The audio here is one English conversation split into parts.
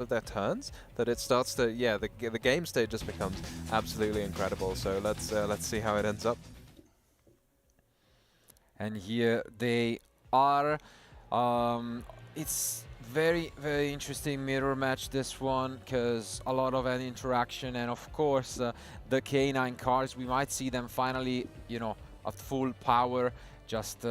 of their turns that it starts to, yeah, the game state just becomes absolutely incredible. So let's see how it ends up. And here they are. It's very, very interesting mirror match, this one, because a lot of an interaction, and of course the K9 cards, we might see them finally, you know, at full power, just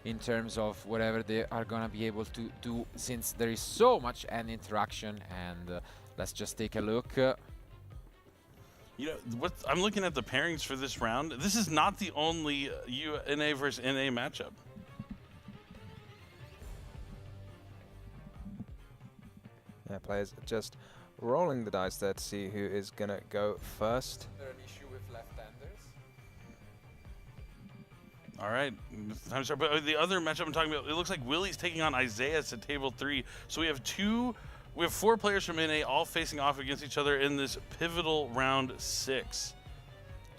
in terms of whatever they are gonna be able to do, since there is so much an interaction. And let's just take a look. You know, I'm looking at the pairings for this round. This is not the only NA versus NA matchup. Yeah, players just rolling the dice there to see who is gonna go first. Is there an issue with left-handers? All right, time to start. But the other matchup I'm talking about, it looks like Willie's taking on Isaias at table 3. So we have 4 players from NA all facing off against each other in this pivotal round 6.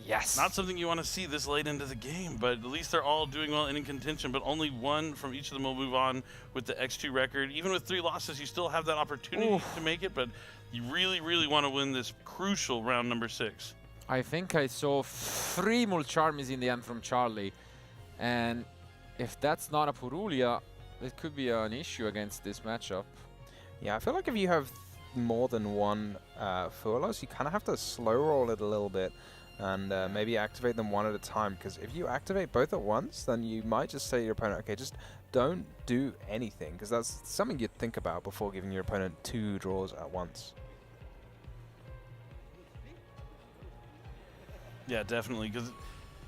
Yes. Not something you want to see this late into the game, but at least they're all doing well and in contention, but only one from each of them will move on with the X2 record. Even with 3 losses, you still have that opportunity to make it, but you really, really want to win this crucial round number 6. I think I saw 3 Mulcharmies in the end from Charley, and if that's not a Purulia, it could be an issue against this matchup. Yeah, I feel like if you have more than one Fuelos, you kind of have to slow roll it a little bit and maybe activate them one at a time, because if you activate both at once, then you might just say to your opponent, okay, just don't do anything, because that's something you'd think about before giving your opponent 2 draws at once. Yeah, definitely, because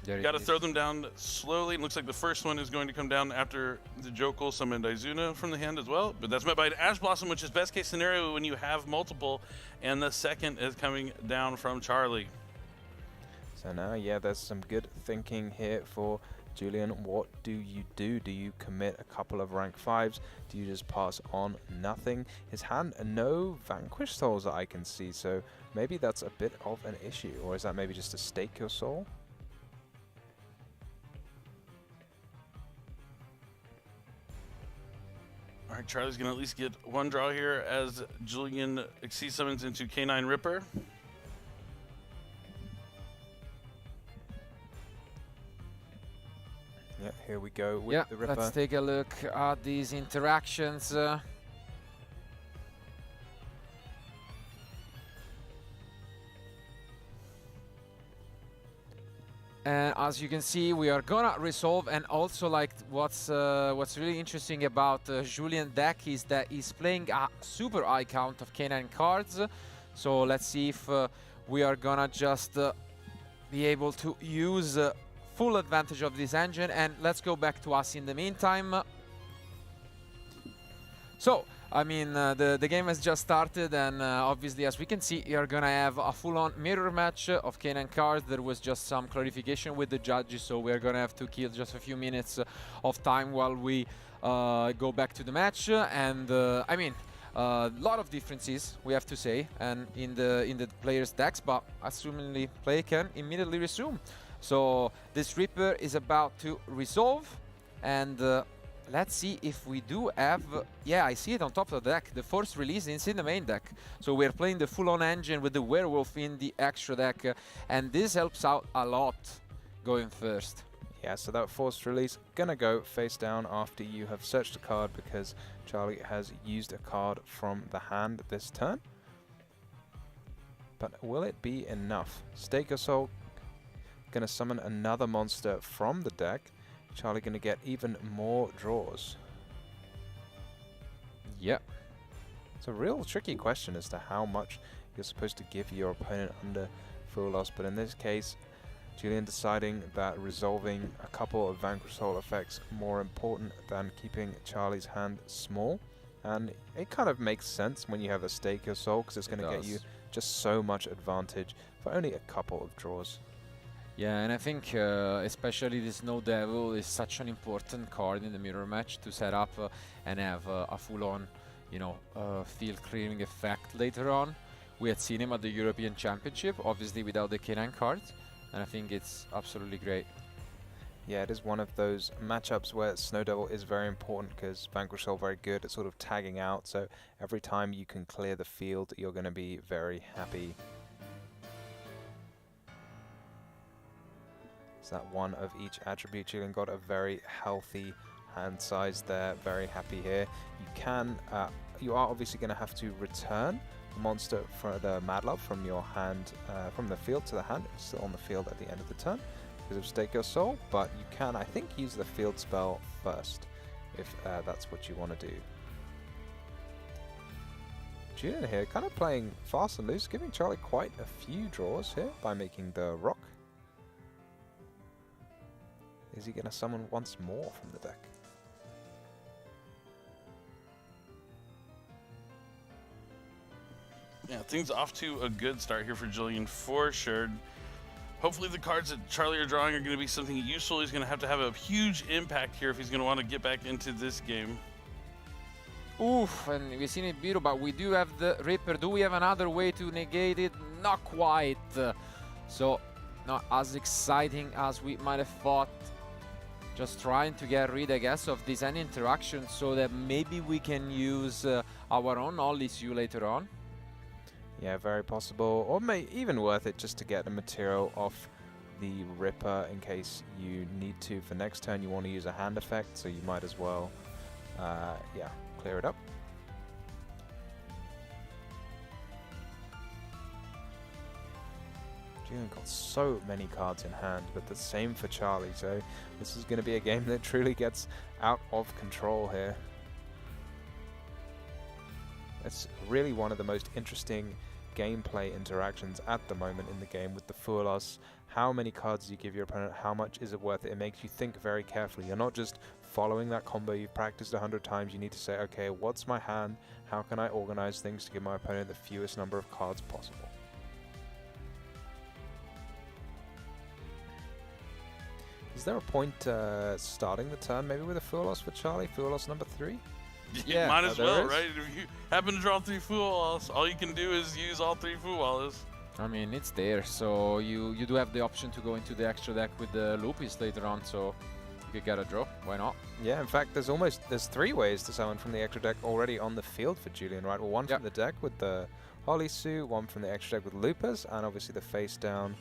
There you got to throw them down slowly. It looks like the first one is going to come down after the Jokul summoned Izuna from the hand as well. But that's met by an Ash Blossom, which is best case scenario when you have multiple. And the second is coming down from Charley. So now, yeah, there's some good thinking here for Julien. What do you do? Do you commit a couple of rank 5s? Do you just pass on nothing? His hand, no Vanquish Souls that I can see, so maybe that's a bit of an issue. Or is that maybe just to stake your soul? All right, Charlie's going to at least get one draw here as Julien Xyz summons into K9 Ripper. Yeah, here we go with the Ripper. Let's take a look at these interactions. And as you can see, we are gonna resolve. And also, like, what's really interesting about Julien deck is that he's playing a super high count of K9 cards. So let's see if we are gonna just be able to use full advantage of this engine. And let's go back to us in the meantime. So, I mean, the game has just started, and obviously, as we can see, you're gonna have a full-on mirror match of K9 cards. There was just some clarification with the judges, so we're gonna have to kill just a few minutes of time while we go back to the match. And I mean, a lot of differences, we have to say, and in the players' decks, but assumingly play can immediately resume. So this Ripper is about to resolve, and let's see if we do have... yeah, I see it on top of the deck. The first release is in the main deck. So we're playing the full-on engine with the Werewolf in the extra deck, and this helps out a lot going first. Yeah, so that forced release gonna go face down after you have searched a card, because Charley has used a card from the hand this turn. But will it be enough? Stake your soul, gonna summon another monster from the deck. Charley gonna get even more draws. Yep. It's a real tricky question as to how much you're supposed to give your opponent under full loss, but in this case, Julien deciding that resolving a couple of Vanquish Soul effects more important than keeping Charley's hand small. And it kind of makes sense when you have a Stake Your Soul, because it's going to get you just so much advantage for only a couple of draws. Yeah, and I think especially the Snow Devil is such an important card in the mirror match to set up and have a full-on, you know, field clearing effect later on. We had seen him at the European Championship, obviously without the K9 cards, and I think it's absolutely great. Yeah, it is one of those matchups where Snow Devil is very important because Vanquish Soul very good at sort of tagging out, so every time you can clear the field, you're going to be very happy. It's that one of each attribute. Julien got a very healthy hand size there, very happy here. You can, you are obviously going to have to return the monster for the Mad Love from your hand, from the field to the hand. It's still on the field at the end of the turn because of Stake Your Soul, but you can, I think, use the field spell first if that's what you want to do. Julien here kind of playing fast and loose, giving Charley quite a few draws here by making the rock. Is he going to summon once more from the deck? Yeah, things off to a good start here for Julien for sure. Hopefully the cards that Charley are drawing are going to be something useful. He's going to have a huge impact here if he's going to want to get back into this game. Oof, and we've seen it beautiful, but we do have the Ripper. Do we have another way to negate it? Not quite. So, not as exciting as we might have thought. Just trying to get rid, I guess, of this end interaction so that maybe we can use our own Ollisu later on. Yeah, very possible, or even worth it just to get the material off the Ripper in case you need to. For next turn you want to use a hand effect, so you might as well, yeah, clear it up. Julien got so many cards in hand, but the same for Charley, so this is going to be a game that truly gets out of control here. It's really one of the most interesting gameplay interactions at the moment in the game with the Full-Os. How many cards do you give your opponent? How much is it worth it? It makes you think very carefully. You're not just following that combo you've practiced 100 times. You need to say, okay, what's my hand? How can I organize things to give my opponent the fewest number of cards possible? Is there a point starting the turn maybe with a Full-Os for Charley? Full-Os number 3? Yeah, might as well, right? If you happen to draw 3 Full-Os, all you can do is use all 3 Full-Os. I mean, it's there, so you do have the option to go into the extra deck with the Lupis later on, so you could get a draw. Why not? Yeah, in fact, there's 3 ways to summon from the extra deck already on the field for Julien, right? Well, one from the deck with the Ollisu, one from the extra deck with Lupus, and obviously the face down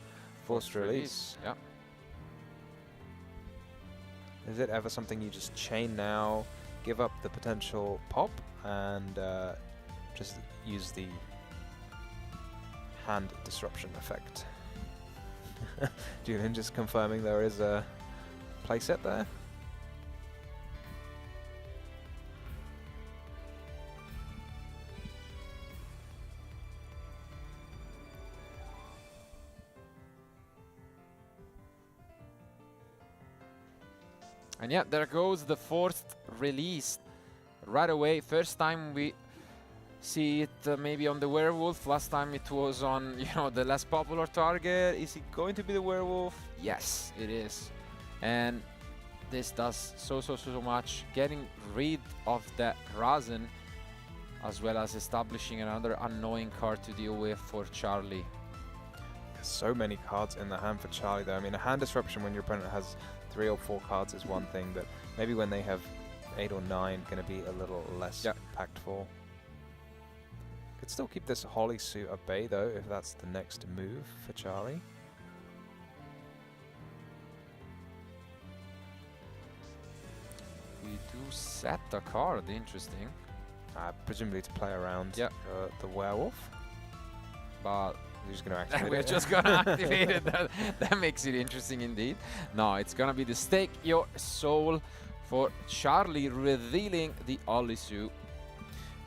Forced Release. Yeah. Is it ever something you just chain now, give up the potential pop, and just use the hand disruption effect? Julien just confirming there is a playset there. And yeah, there goes the Forced Release right away. First time we see it maybe on the Werewolf. Last time it was on, you know, the less popular target. Is it going to be the Werewolf? Yes, it is. And this does so much. Getting rid of that Razen, as well as establishing another annoying card to deal with for Charley. So many cards in the hand for Charley though. I mean, a hand disruption when your opponent has 3 or 4 cards is one thing, but maybe when they have 8 or 9, going to be a little less impactful. Could still keep this Ollisu at bay though, if that's the next move for Charley. We do set a card, interesting. Presumably to play around the Werewolf. But we're just going to activate we're it. just going to activate it. That makes it interesting indeed. No, it's going to be the Stake Your Soul for Charley, revealing the Ollisu.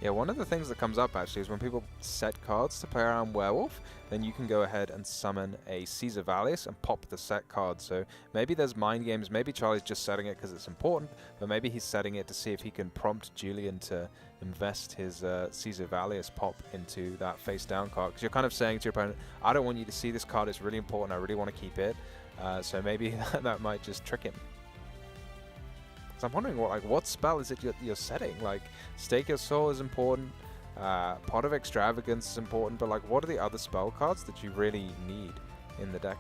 Yeah, one of the things that comes up actually is when people set cards to play around Werewolf, then you can go ahead and summon a Caesar Valius and pop the set card. So maybe there's mind games, maybe Charley's just setting it because it's important, but maybe he's setting it to see if he can prompt Julien to invest his Caesar Valius pop into that face down card. Because you're kind of saying to your opponent, I don't want you to see this card, it's really important, I really want to keep it. So maybe that might just trick him. So I'm wondering what spell is it you're setting? Like, Stake Your Soul is important, Pot of Extravagance is important, but what are the other spell cards that you really need in the deck?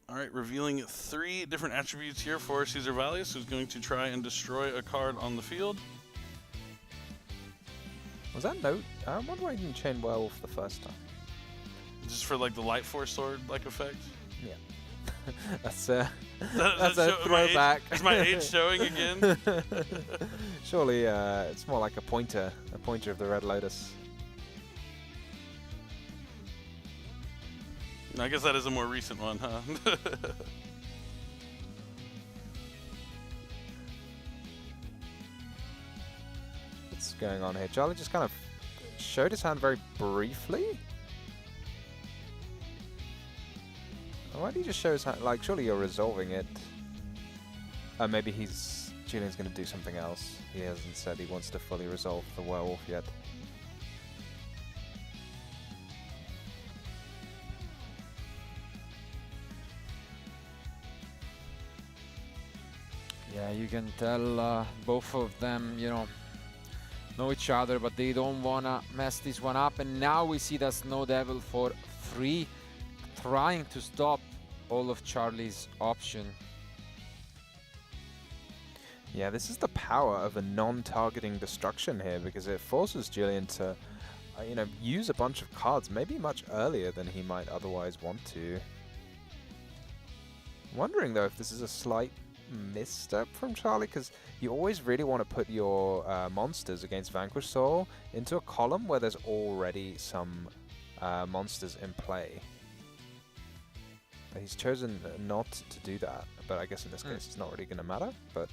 All right, revealing 3 different attributes here for Caesar Valius, who's going to try and destroy a card on the field. Was that note? I wonder why he didn't chain Werewolf the first time. Just for like the Light Force Sword like effect. Yeah. that's a Show, throwback. Is my age showing again? Surely it's more like a pointer of the Red Lotus. I guess that is a more recent one, huh? What's going on here? Charley just kind of showed his hand very briefly. Why did he just show his hand? Like, surely you're resolving it. Maybe Julien's going to do something else. He hasn't said he wants to fully resolve the werewolf yet. Yeah, you can tell both of them, you know each other, but they don't wanna mess this one up. And now we see that Snow Devil for 3, trying to stop all of Charley's option. Yeah, this is the power of a non-targeting destruction here, because it forces Julien to, use a bunch of cards, maybe much earlier than he might otherwise want to. I'm wondering though if this is a slight misstep from Charley, because you always really want to put your monsters against Vanquish Soul into a column where there's already some monsters in play. But he's chosen not to do that, but I guess in this case it's not really going to matter. But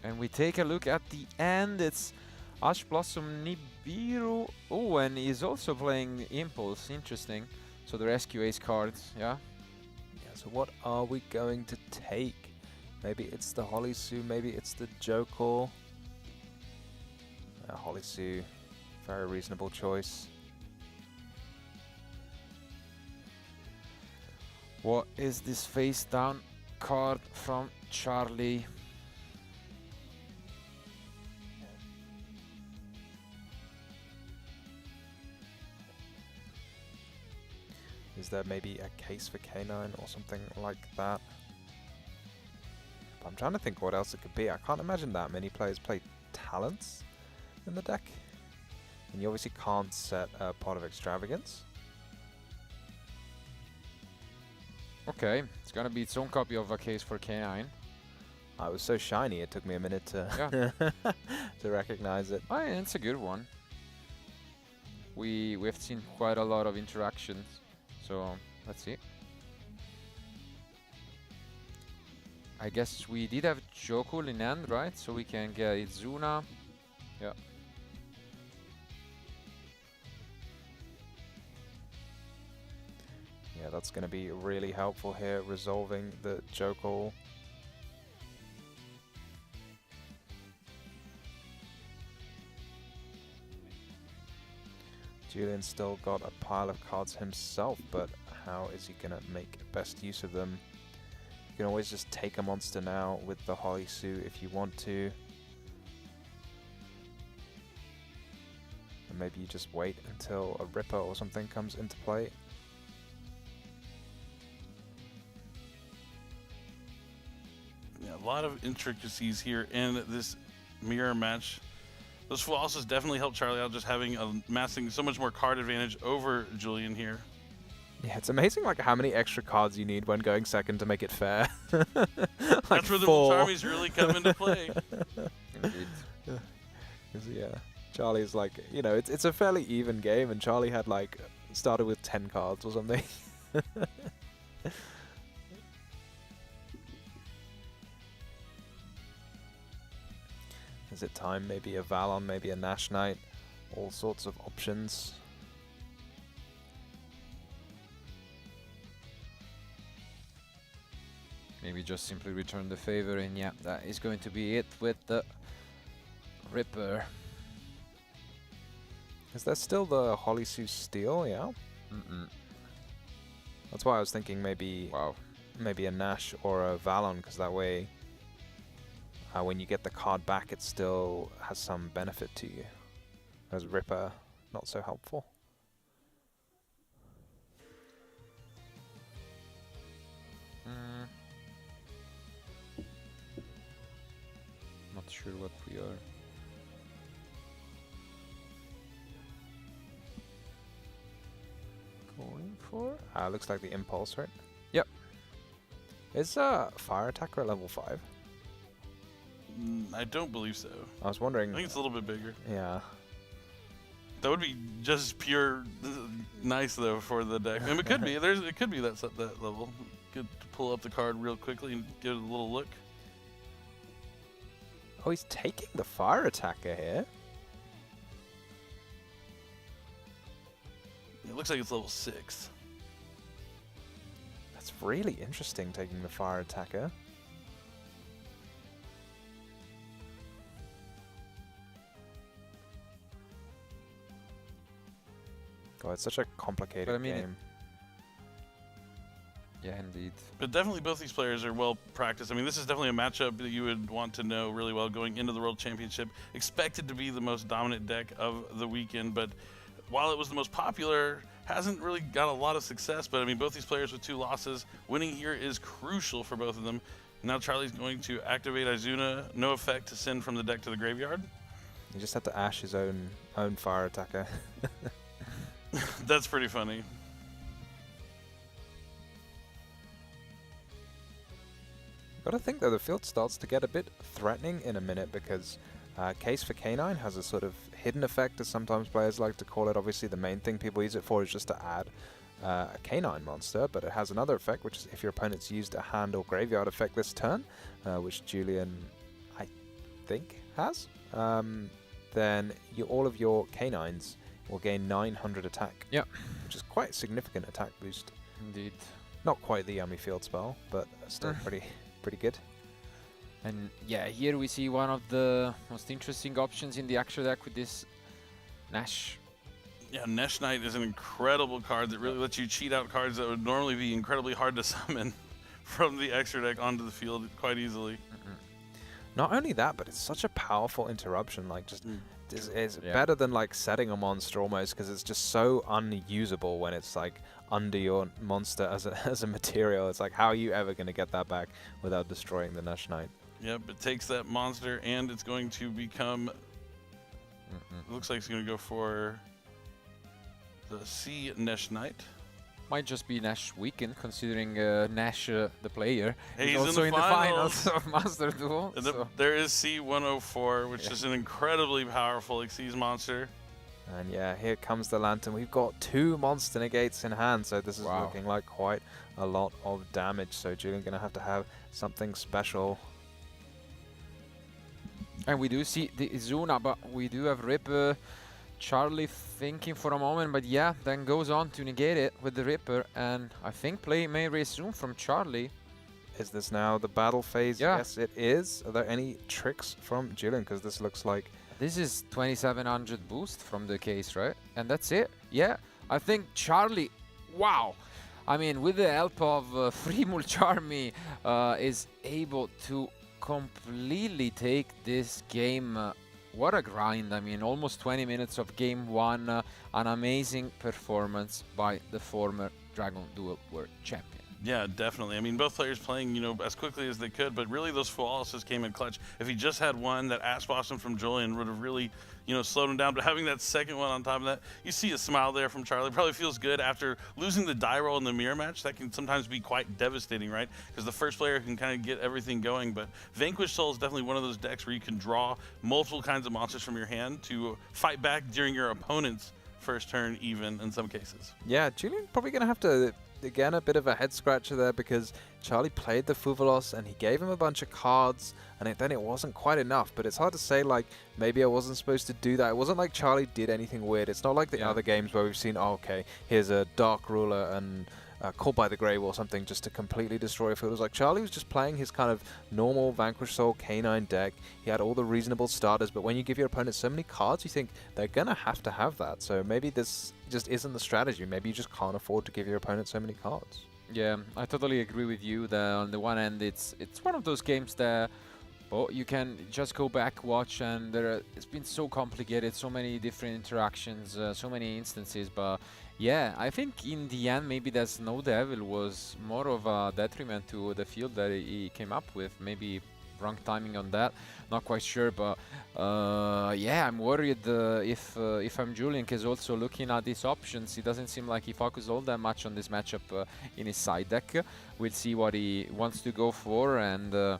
and we take a look at the end. It's Ash Blossom Nibiru. Oh, and he's also playing Impulse. Interesting. So the Rescue Ace cards, yeah. So what are we going to take? Maybe it's the Holisu, maybe it's the Jokel. Holisu, very reasonable choice. What is this face down card from Charley? Is there maybe a case for K9 or something like that? But I'm trying to think what else it could be. I can't imagine that many players play Talents in the deck. And you obviously can't set a Pot of Extravagance. Okay, it's gonna be its own copy of a case for K9. It was so shiny it took me a minute to to recognize it. Oh, yeah, it's a good one. We've seen quite a lot of interactions. So, let's see. I guess we did have Jokel in hand, right? So we can get Izuna. Yeah. Yeah, that's going to be really helpful here, resolving the Jokel. Julien's still got a pile of cards himself, but how is he going to make best use of them? You can always just take a monster now with the Holisu if you want to. And maybe you just wait until a Ripper or something comes into play. Yeah, a lot of intricacies here in this mirror match. Those full houses definitely helped Charley out, just having amassing so much more card advantage over Julien here. Yeah, it's amazing like how many extra cards you need when going second to make it fair. Like that's where the 4. Charmies really come into play. Indeed. Yeah, Charlie's like, it's a fairly even game, and Charley had like started with 10 cards or something. Is it time? Maybe a Valon, maybe a Nash Knight, all sorts of options. Maybe just simply return the favor, and yeah, that is going to be it with the Ripper. Is there still the Holisu Steel? Yeah. That's why I was thinking maybe maybe a Nash or a Valon, because that way when you get the card back it still has some benefit to you. Whereas Ripper, not so helpful. Not sure what we are. Going for? Looks like the impulse, right? Yep. Is fire attacker at level 5? I don't believe so. I was wondering. I think it's a little bit bigger. Yeah. That would be just pure nice though for the deck. I mean, it could be. It could be that level. Good to pull up the card real quickly and give it a little look. Oh, he's taking the fire attacker here. It looks like it's level 6. That's really interesting, taking the fire attacker. God, it's such a complicated But I mean, game. Yeah, indeed. But definitely both these players are well practiced. I mean, this is definitely a matchup that you would want to know really well going into the World Championship. Expected to be the most dominant deck of the weekend, but while it was the most popular, hasn't really got a lot of success. But I mean, both these players with 2 losses. Winning here is crucial for both of them. Now Charlie's going to activate Izuna. No effect to send from the deck to the graveyard. He just had to ash his own fire attacker. That's pretty funny. Gotta think though, the field starts to get a bit threatening in a minute because Case for Canine has a sort of hidden effect, as sometimes players like to call it. Obviously the main thing people use it for is just to add a canine monster, but it has another effect, which is if your opponent's used a hand or graveyard effect this turn, which Julien, I think, has, then all of your canines will gain 900 attack. Yeah. Which is quite a significant attack boost. Indeed. Not quite the yummy field spell, but still pretty good. And yeah, here we see one of the most interesting options in the extra deck with this Nash. Yeah, Nesh Knight is an incredible card that really lets you cheat out cards that would normally be incredibly hard to summon from the extra deck onto the field quite easily. Not only that, but it's such a powerful interruption. Like, just it's Yeah. better than like setting a monster almost, because it's just so unusable when it's like under your monster as a material. It's like, how are you ever going to get that back without destroying the Nash Knight? Yep, it takes that monster and it's going to become. It looks like it's going to go for the C Nesh Knight. Might just be Nash weekend, considering Nash, the player, Hey, is he's also in the finals of Master Duel. And So. there is C104, which is an incredibly powerful Xyz monster. And yeah, here comes the Lantern. We've got 2 monster negates in hand, so this is Wow. looking like quite a lot of damage. So Julien going to have something special. And we do see the Izuna, but we do have Ripper. Charley thinking for a moment, but yeah, then goes on to negate it with the Ripper. And I think play may resume from Charley. Is this now the battle phase? Yeah. Yes, it is. Are there any tricks from Julien? Because this looks like... This is 2700 boost from the case, right? And that's it. Yeah, I think Charley, wow. I mean, with the help of Free Mulcharmy, is able to completely take this game. What a grind. I mean, almost 20 minutes of game 1. An amazing performance by the former Dragon Duel World Champion. Yeah, definitely. I mean, both players playing, as quickly as they could, but really those full losses came in clutch. If he just had one, that ass Boston from Julien would have really, slowed him down. But having that second one on top of that, you see a smile there from Charley. Probably feels good after losing the die roll in the mirror match. That can sometimes be quite devastating, right? Because the first player can kind of get everything going. But Vanquish Soul is definitely one of those decks where you can draw multiple kinds of monsters from your hand to fight back during your opponent's first turn, even in some cases. Yeah, Julien probably going to have to... Again, a bit of a head scratcher there, because Charley played the Fuvalos and he gave him a bunch of cards, and then it wasn't quite enough. But it's hard to say, like, maybe I wasn't supposed to do that. It wasn't like Charley did anything weird. It's not like the other games where we've seen, oh, okay, here's a Dark Ruler and Caught by the Grave or something just to completely destroy a field. It was like Charley was just playing his kind of normal Vanquish Soul Canine deck. He had all the reasonable starters, but when you give your opponent so many cards, you think they're going to have that. So maybe this just isn't the strategy. Maybe you just can't afford to give your opponent so many cards. Yeah, I totally agree with you that on the one hand, it's one of those games that But you can just go back, watch, and it's been so complicated, so many different interactions, so many instances. But yeah, I think in the end, maybe that Snow Devil was more of a detriment to the field that he came up with. Maybe wrong timing on that, not quite sure. But yeah, I'm worried if I'm Julien, because also looking at these options, it doesn't seem like he focused all that much on this matchup in his side deck. We'll see what he wants to go for, and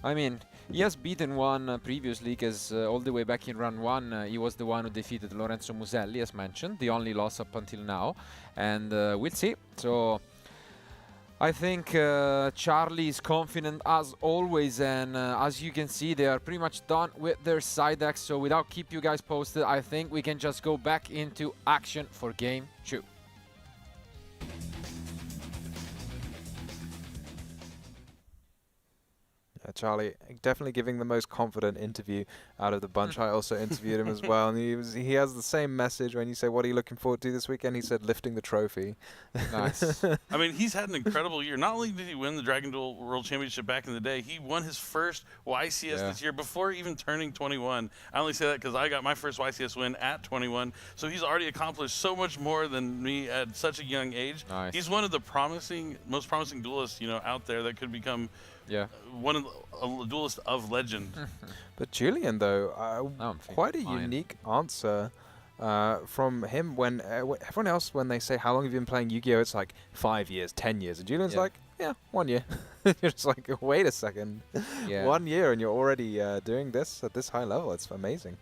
I mean, he has beaten one previously, because all the way back in run 1, he was the one who defeated Lorenzo Muselli, as mentioned, the only loss up until now, and we'll see. So I think Charley is confident as always, and as you can see, they are pretty much done with their side decks. So without keep you guys posted, I think we can just go back into action for game 2. Charley definitely giving the most confident interview out of the bunch. I also interviewed him as well, and he has the same message when you say, what are you looking forward to this weekend? He said, lifting the trophy. Nice. I mean, he's had an incredible year. Not only did he win the Dragon Duel World Championship back in the day, he won his first YCS this year before even turning 21. I only say that because I got my first YCS win at 21, so he's already accomplished so much more than me at such a young age. Nice. He's one of the most promising duelists, out there that could become one of a duelist of legend. But Julien, though, quite a unique answer from him. When everyone else, when they say how long have you been playing Yu-Gi-Oh, it's like 5 years, 10 years, and Julien's like, yeah, 1 year. You're just like, wait a second, 1 year and you're already doing this at this high level. It's amazing.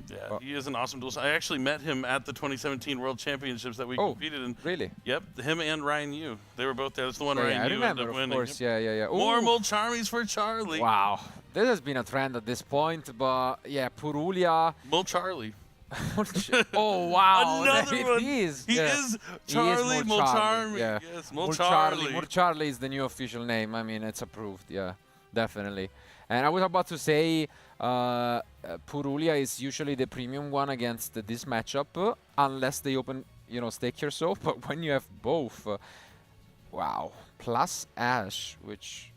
Yeah, he is an awesome duelist. I actually met him at the 2017 World Championships that we competed in. Really? Yep, him and Ryan Yu. They were both there. That's the one Ryan I Yu remember, ended up winning. Of course, yeah. More Mulcharmies for Charley. Wow, this has been a trend at this point, but yeah, Purulia. Mulcharlie. Oh wow, another one. He is Charley Mulcharmy. Yeah. Yes, Mulcharlie. Mulcharlie is the new official name. I mean, it's approved. Yeah, definitely. And I was about to say, Purulia is usually the premium one against this matchup, unless they open, Stake Yourself. But when you have both, wow, plus Ash, which,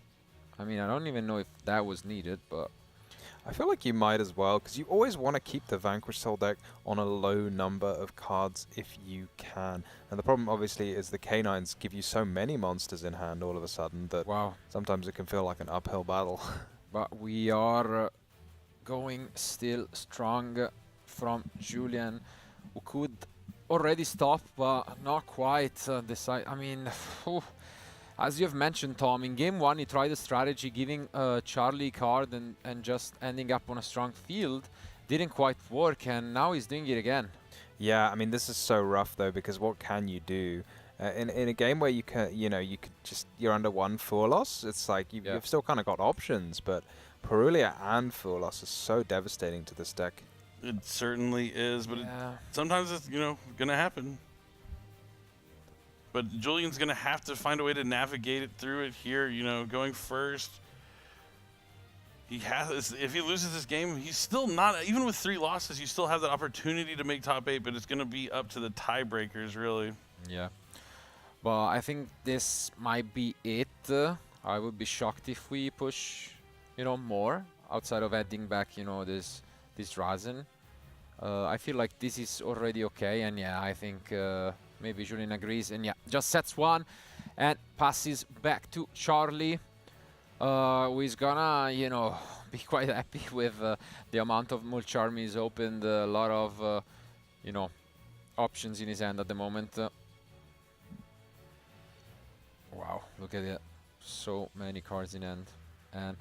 I mean, I don't even know if that was needed, but I feel like you might as well, because you always want to keep the Vanquish Soul deck on a low number of cards if you can. And the problem, obviously, is the Canines give you so many monsters in hand all of a sudden that sometimes it can feel like an uphill battle. But we are going still strong from Julien, who could already stop, but not quite decide. I mean, as you have mentioned, Tom, in game 1 he tried a strategy giving Charley card and just ending up on a strong field. Didn't quite work, and now he's doing it again. Yeah, I mean, this is so rough though, because what can you do? In a game where you can, you're under 1 full loss, it's like you've still kind of got options, but Purulia and full loss is so devastating to this deck. It certainly is, but sometimes it's, going to happen. But Julien's going to have to find a way to navigate it through it here, going first. He has, if he loses this game, he's still not, even with 3 losses, you still have that opportunity to make top 8, but it's going to be up to the tiebreakers, really. Yeah. But I think this might be it. I would be shocked if we push, more outside of adding back, this Drazen. I feel like this is already okay, and I think maybe Julien agrees, and just sets 1 and passes back to Charley, who is gonna, be quite happy with the amount of Mulcharmies opened, a lot of, options in his hand at the moment. Wow, look at it. So many cards in hand. And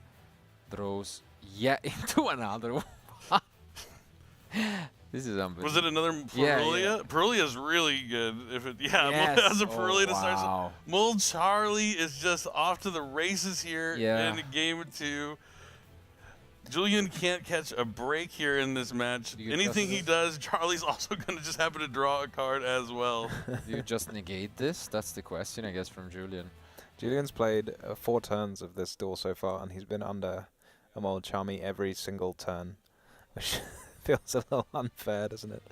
throws into another one. This is unbelievable. Was it another Purulia? Yeah. Purulia's really good. As a Purulia to start. Mulcharlie is just off to the races here in game 2. Julien can't catch a break here in this match. Anything he does, Charley's also going to just happen to draw a card as well. Do you just negate this? That's the question, I guess, from Julien. Julien's played 4 turns of this duel so far, and he's been under a Mulcharmy every single turn, which feels a little unfair, doesn't it?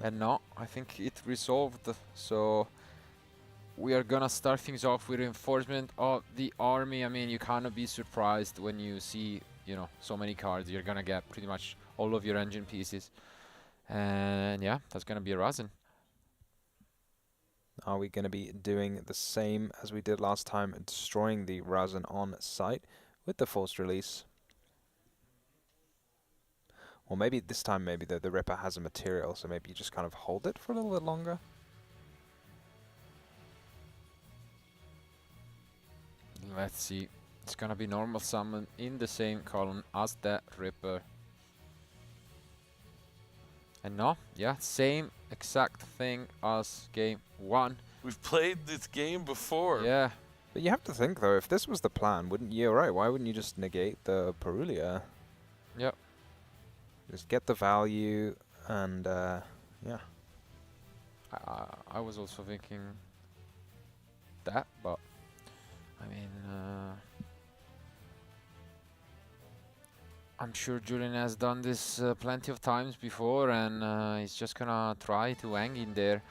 And no, I think it resolved. So we are gonna start things off with reinforcement of the army. I mean, you cannot be surprised when you see, you know, so many cards. You're gonna get pretty much all of your engine pieces. And yeah, that's gonna be a Rasen. Are we going to be doing the same as we did last time, destroying the Rasen on site with the forced release? Or maybe this time, maybe the Ripper has a material, so maybe you just kind of hold it for a little bit longer. Let's see. It's gonna be normal summon in the same column as that Ripper. And no, yeah, same exact thing as game 1. We've played this game before. Yeah. But you have to think, though, if this was the plan, wouldn't you? Right, why wouldn't you just negate the Perulia? Yep. Just get the value and, yeah. I was also thinking that, but I mean, I'm sure Julien has done this plenty of times before, and he's just gonna try to hang in there.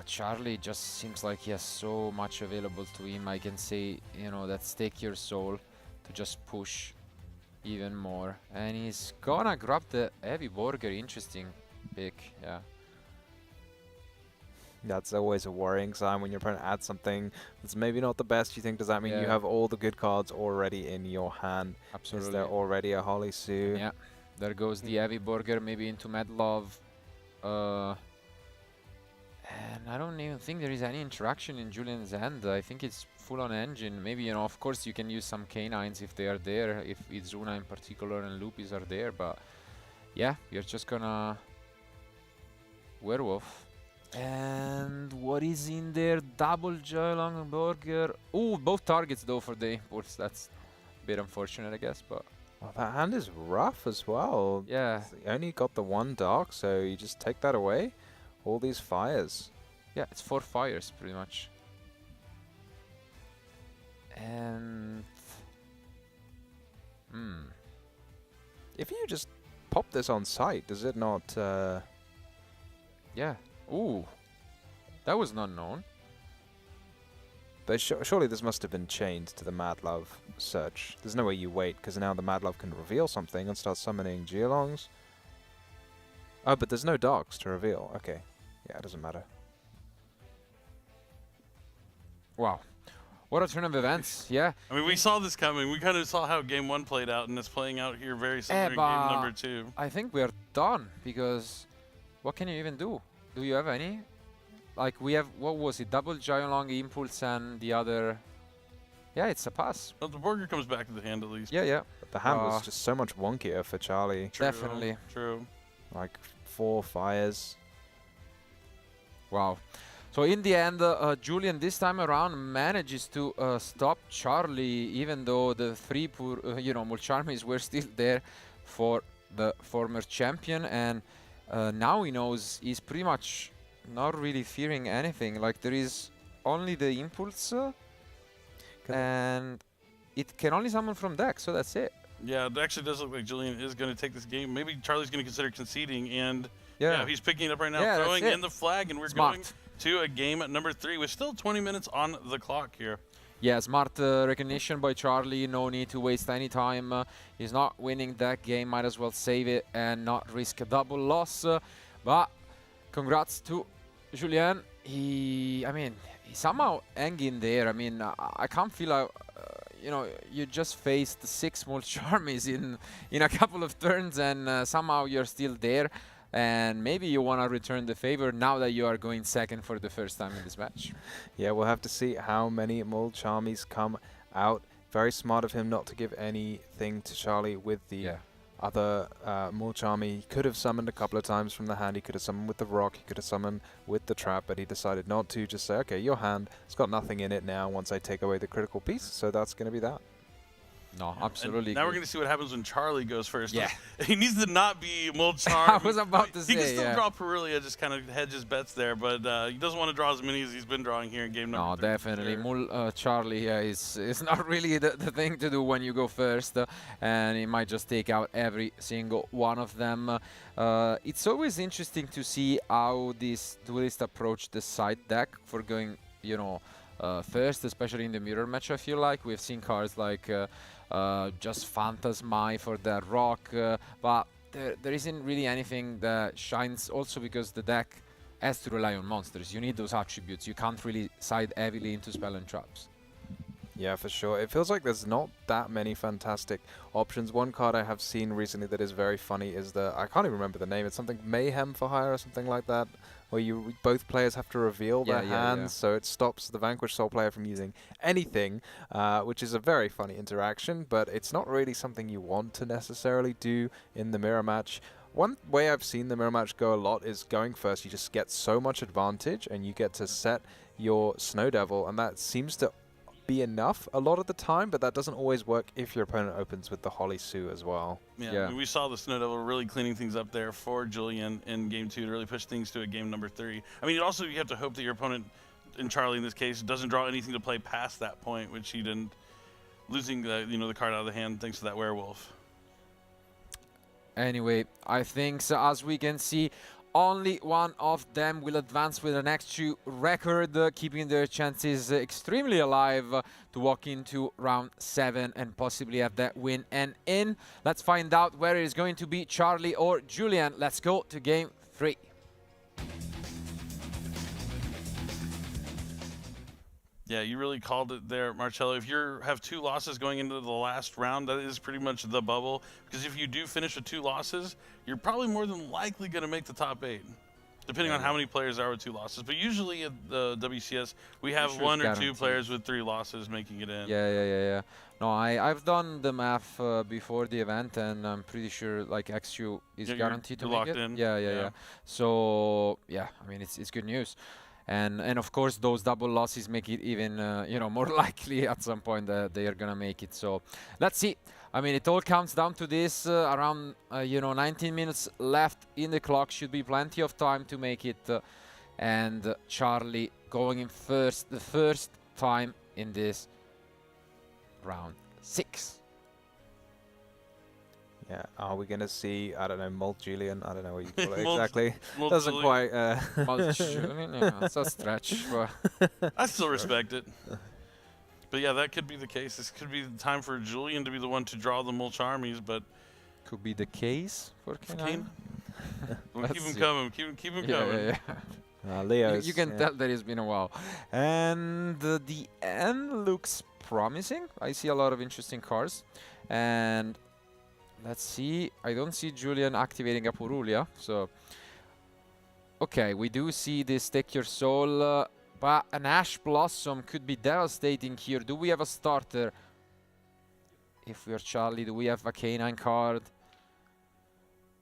Charley just seems like he has so much available to him. I can say, you know, that stake your soul to just push even more. And he's gonna grab the heavy burger. Interesting pick, yeah. That's always a worrying sign when you're trying to add something that's maybe not the best. You think, does that mean you Yeah. have all the good cards already in your hand? Absolutely. Is there already a Holly Sue? Yeah, there goes the heavy burger, maybe into Medlov. And I don't even think there is any interaction in Julien's hand. I think it's full on engine. Maybe, you know, of course you can use some canines if they are there, if Izuna in particular and Lupis are there, but yeah, you're just gonna werewolf. And what is in there? Double Joylong burger. Ooh, both targets though for the impulse. That's a bit unfortunate, I guess, but Well, that hand is rough as well. yeah. You only got the one dark, so you just take that away. All these fires. Yeah, it's 4 fires pretty much. And If you just pop this on site, does it not... yeah. Ooh, that was not known. surely this must have been chained to the Mad Love search. There's no way you wait, because now the Mad Love can reveal something and start summoning Geolongs. Oh, but there's no darks to reveal. Okay. Yeah, it doesn't matter. Wow. What a turn of events, yeah. I mean, we saw this coming. We kind of saw how game 1 played out, and it's playing out here very similar in game number 2. I think we are done, because what can you even do? Do you have any? Like, we have, what was it, double Giant Impulse and the other... Yeah, it's a pass. Well, the burger comes back to the hand at least. Yeah, yeah. But the hand was just so much wonkier for Charley. True, Definitely. True. Like 4 fires. Wow. So in the end, Julien this time around manages to stop Charley, even though the 3 Mulcharmies were still there for the former champion, and now he knows he's pretty much not really fearing anything. Like, there is only the impulse, and it can only summon from deck, so that's it. Yeah, it actually does look like Julien is going to take this game. Maybe Charlie's going to consider conceding, and yeah, he's picking it up right now, Yeah, throwing in the flag, and we're Smart. going to a game at number 3 with still 20 minutes on the clock here. Yeah, smart recognition by Charley. No need to waste any time. He's not winning that game. Might as well save it and not risk a double loss. But congrats to Julien. He somehow hang in there. I mean, I can't feel like, you just faced 6 Mulcharmies in a couple of turns, and somehow you're still there. And maybe you want to return the favor now that you are going second for the first time in this match. Yeah, we'll have to see how many Mulcharmies come out. Very smart of him not to give anything to Charley with the other Mulcharmy. He could have summoned a couple of times from the hand. He could have summoned with the rock. He could have summoned with the trap, but he decided not to. Just say, okay, your hand, it's got nothing in it now once I take away the critical piece, so that's going to be that. No, absolutely. And now we're going to see what happens when Charley goes first. Yeah. He needs to not be Mulcharmy. I was about to say, He can still draw Perulia, just kind of hedge his bets there, but he doesn't want to draw as many as he's been drawing here in game number 3. No, definitely. Charley is not really the thing to do when you go first, and he might just take out every single one of them. It's always interesting to see how this duelist approach the side deck for going you know, first, especially in the mirror match. I feel like we've seen cards like just Phantasmai for that rock, but there isn't really anything that shines. Also because the deck has to rely on monsters. You need those attributes. You can't really side heavily into spell and traps. Yeah, for sure. It feels like there's not that many fantastic options. One card I have seen recently that is very funny is I can't even remember the name. It's something Mayhem for Hire or something like that, where both players have to reveal their hands, so it stops the Vanquished Soul player from using anything, which is a very funny interaction, but it's not really something you want to necessarily do in the mirror match. One way I've seen the mirror match go a lot is going first. You just get so much advantage, and you get to set your Snow Devil, and that seems to be enough a lot of the time, but that doesn't always work if your opponent opens with the Holly Sue as well. Yeah, I mean, we saw the Snow Devil really cleaning things up there for Julien in game 2 to really push things to a game number 3. I mean, also you have to hope that your opponent, in Charley in this case, doesn't draw anything to play past that point, which he didn't, losing the the card out of the hand thanks to that werewolf. Anyway, I think so, as we can see, only one of them will advance with an X2 record, keeping their chances extremely alive to walk into round 7 and possibly have that win and in. Let's find out where it is going to be Charley or Julien. Let's go to game 3. Yeah, you really called it there, Marcello. If you have 2 losses going into the last round, that is pretty much the bubble. Because if you do finish with 2 losses, you're probably more than likely going to make the top 8, depending on how many players there are with 2 losses. But usually at the WCS, we have 1 or 2 players with 3 losses making it in. Yeah. No, I've done the math before the event, and I'm pretty sure like X2 is guaranteed to make it. In. Yeah. So yeah, I mean it's good news. And of course those double losses make it even more likely at some point that they are gonna make it. So let's see. I mean, it all comes down to this. Around 19 minutes left in the clock, should be plenty of time to make it. And Charley going in first, the first time in this round 6. Yeah, are we going to see, I don't know, Molt Julien? I don't know what you call it exactly. Doesn't quite... Molt Julien, yeah, that's a stretch. I still respect it. But yeah, that could be the case. This could be the time for Julien to be the one to draw the Mulch armies, but... Could be the case for Kane. We'll keep him coming. Keep him coming. Yeah. Leo's, you can tell that it's been a while. And the end looks promising. I see a lot of interesting cards. And... let's see. I don't see Julien activating a Purulia, so... Okay, we do see this Take Your Soul, but an Ash Blossom could be devastating here. Do we have a starter? If we are Charley, do we have a Canine card?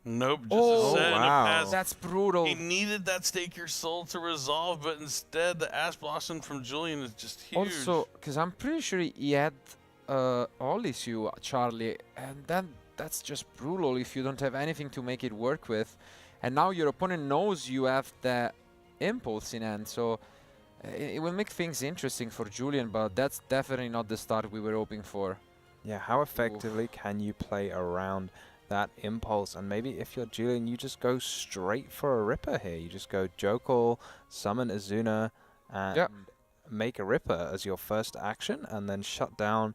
Nope, just a set and a pass. That's brutal. He needed that Stake Your Soul to resolve, but instead the Ash Blossom from Julien is just huge. Also, because I'm pretty sure he had Olysue, Charley, and then... that's just brutal if you don't have anything to make it work with. And now your opponent knows you have the impulse in hand, so it will make things interesting for Julien, but that's definitely not the start we were hoping for. Yeah, how effectively can you play around that impulse? And maybe if you're Julien, you just go straight for a Ripper here. You just go Jokul, summon Azuna, and make a Ripper as your first action, and then shut down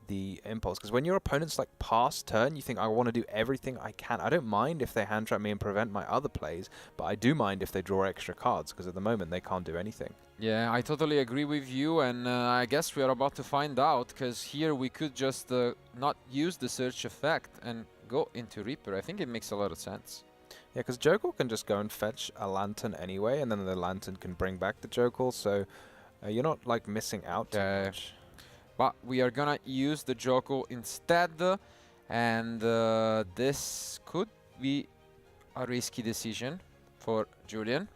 the impulse. Because when your opponent's like past turn, you think, I want to do everything I can. I don't mind if they hand trap me and prevent my other plays, but I do mind if they draw extra cards, because at the moment they can't do anything. Yeah, I totally agree with you, and I guess we are about to find out, because here we could just not use the search effect and go into Reaper. I think it makes a lot of sense. Yeah, because Jokul can just go and fetch a Lantern anyway, and then the Lantern can bring back the Jokul, so you're not like missing out too much. But we are gonna use the Jokul instead, and this could be a risky decision for Julien.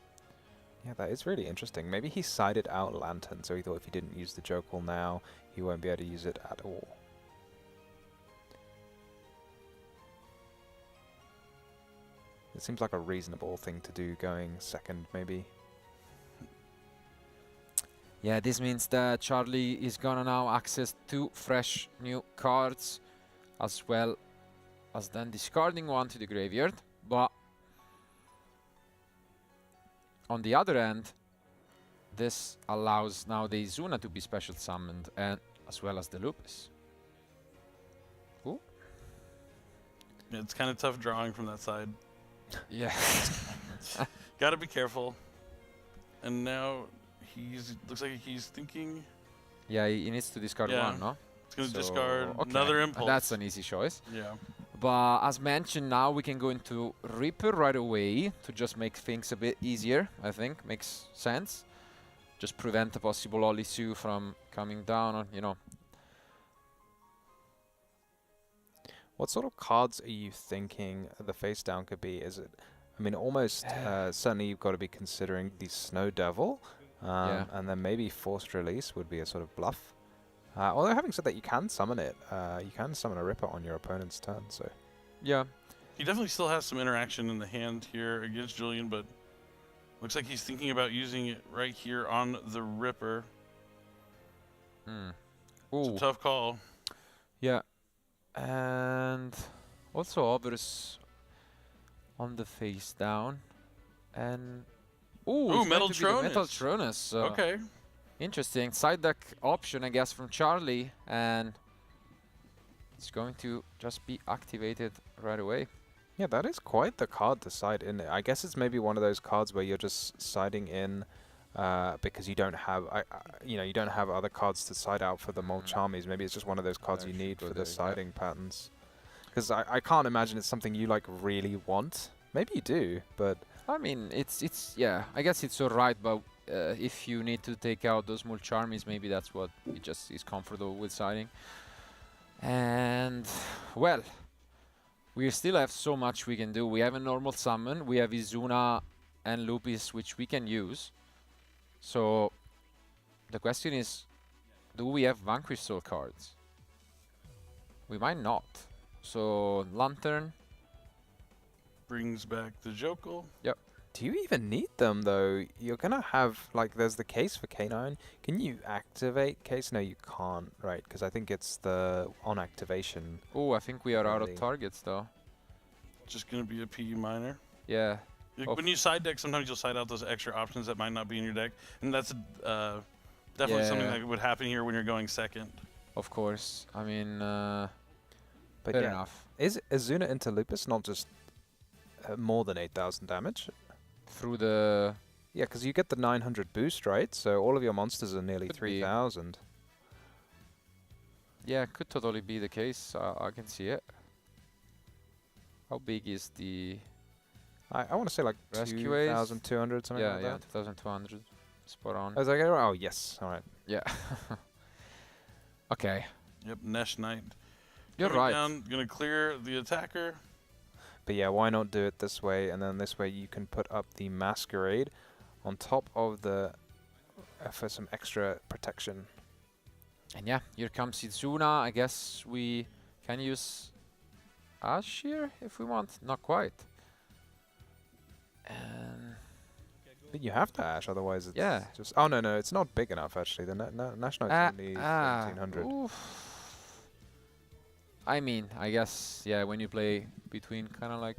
Yeah, that is really interesting. Maybe he sided out Lantern, so he thought if he didn't use the Jokul now, he won't be able to use it at all. It seems like a reasonable thing to do going second, maybe. Yeah, this means that Charley is gonna now access 2 fresh new cards, as well as then discarding 1 to the graveyard. But on the other end, this allows now the Izuna to be special summoned, and as well as the Lupus. Ooh. Yeah, it's kind of tough drawing from that side. Yeah. Got to be careful. And now looks like he's thinking. Yeah, he needs to discard one, no? It's going to discard another impulse. That's an easy choice. Yeah. But as mentioned, now we can go into Reaper right away to just make things a bit easier, I think. Makes sense. Just prevent a possible Olisu from coming down, or, you know. What sort of cards are you thinking the face down could be? Is it, I mean, almost certainly you've got to be considering the Snow Devil, and then maybe Forced Release would be a sort of bluff. Although having said that, you can summon it. You can summon a Ripper on your opponent's turn, so. Yeah. He definitely still has some interaction in the hand here against Julien, but looks like he's thinking about using it right here on the Ripper. It's a tough call. Yeah. And also others on the face down. And ooh, Metal Tronus. Metal Tronus. Okay. Interesting. Side deck option, I guess, from Charley, and it's going to just be activated right away. Yeah, that is quite the card to side in. I guess it's maybe one of those cards where you're just siding in because you don't have, you don't have other cards to side out for the Molchamis. Maybe it's just one of those cards you need for the siding patterns. Because I can't imagine it's something you like really want. Maybe you do, but I mean, it's yeah. I guess it's alright, but if you need to take out those Molchamis, maybe that's what it just is comfortable with siding. And well, we still have so much we can do. We have a normal summon. We have Izuna and Lupus, which we can use. So the question is, do we have Vanquish Soul cards? We might not. So Lantern brings back the Jokel. Yep. do you even need them though? You're gonna have, like, there's the case for K9. Can you activate case? No, you can't, right? Because I think it's the on activation. Oh, I think we are out of targets though. Just gonna be a PE minor. Yeah. When you side deck, sometimes you'll side out those extra options that might not be in your deck, and that's definitely something that would happen here when you're going second. Of course. I mean, but fair enough. Is Izuna into Lupus not just more than 8,000 damage? Through the... Yeah, because you get the 900 boost, right? So all of your monsters are nearly 3,000. Yeah, could totally be the case. I can see it. How big is the... I want to say like 2,200, something like that. Yeah, 2,200. Spot on. I was like, oh, yes. All right. Yeah. Okay. Yep, Nesh Knight. You're right. Gonna clear the attacker. But yeah, why not do it this way? And then this way you can put up the Masquerade on top of the... for some extra protection. And yeah, here comes Izuna. I guess we can use Ash here if we want. Not quite. But you have to Ash, otherwise it's just... Oh, no, it's not big enough, actually. The Nash Knight's only 1,700. I mean, I guess, yeah, when you play between kind of like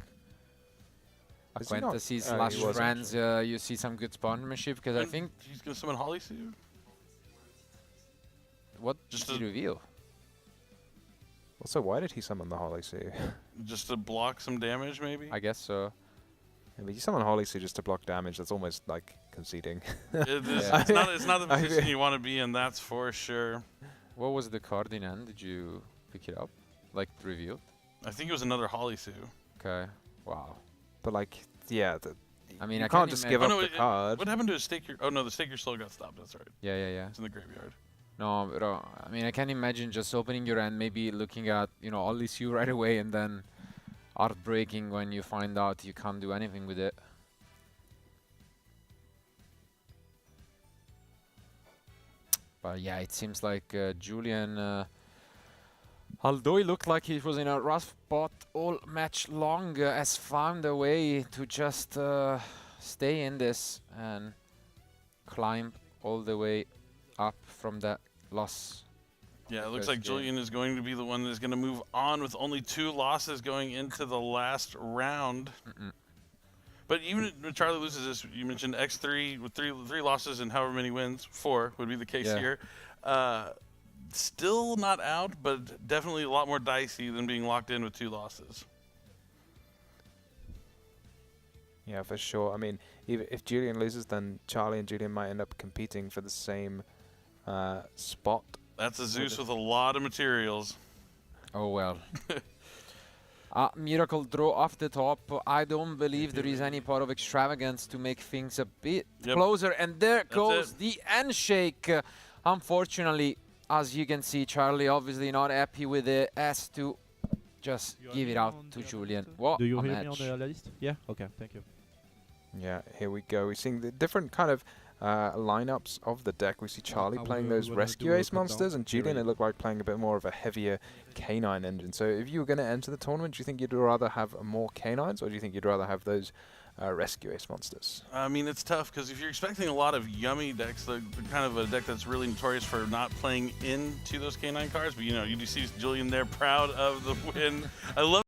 acquaintances slash friends, you see some good sponsorship, because I think... He's going to summon Holly Sue? What did he reveal? Also, why did he summon the Holly Sea? Just to block some damage, maybe? I guess so. Yeah, but you summon Holly Sea just to block damage, that's almost like conceding. It's not the position you want to be in, that's for sure. What was the card in end? Did you pick it up? Like, revealed? I think it was another Holly Sue. Okay. Wow. But like, yeah, I mean, you can't just give up the card. What happened to Stake Your... Oh, no, the Stake Your Soul got stopped, that's right. Yeah. It's in the graveyard. No, but I mean, I can imagine just opening your end, maybe looking at, all this you right away, and then heartbreaking when you find out you can't do anything with it. But yeah, it seems like Julien, although he looked like he was in a rough spot all match long, has found a way to just stay in this and climb all the way up from that loss. Yeah, it looks like Julien is going to be the one that's going to move on with only 2 losses going into the last round. But even if Charley loses this, you mentioned X3 with three losses and however many wins, 4 would be the case here. Still not out, but definitely a lot more dicey than being locked in with 2 losses. Yeah, for sure. I mean, if Julien loses, then Charley and Julien might end up competing for the same spot. That's a Zeus with a lot of materials. Oh, well. Miracle draw off the top. I don't believe there is any part of extravagance to make things a bit closer. And there goes the handshake. Unfortunately, as you can see, Charley obviously not happy with it. Has to just give it out to Julien. What Do you a hear match. me on the list? Yeah? Okay, thank you. Yeah, here we go. We're seeing the different kind of lineups of the deck. We see Charley playing those rescue ace monsters, and Julien, it looked like playing a bit more of a heavier canine engine. So if you were going to enter the tournament, do you think you'd rather have more canines, or do you think you'd rather have those rescue ace monsters? I mean, it's tough because if you're expecting a lot of yummy decks, the kind of a deck that's really notorious for not playing into those canine cards, but you know, you do see Julien there proud of the win. I love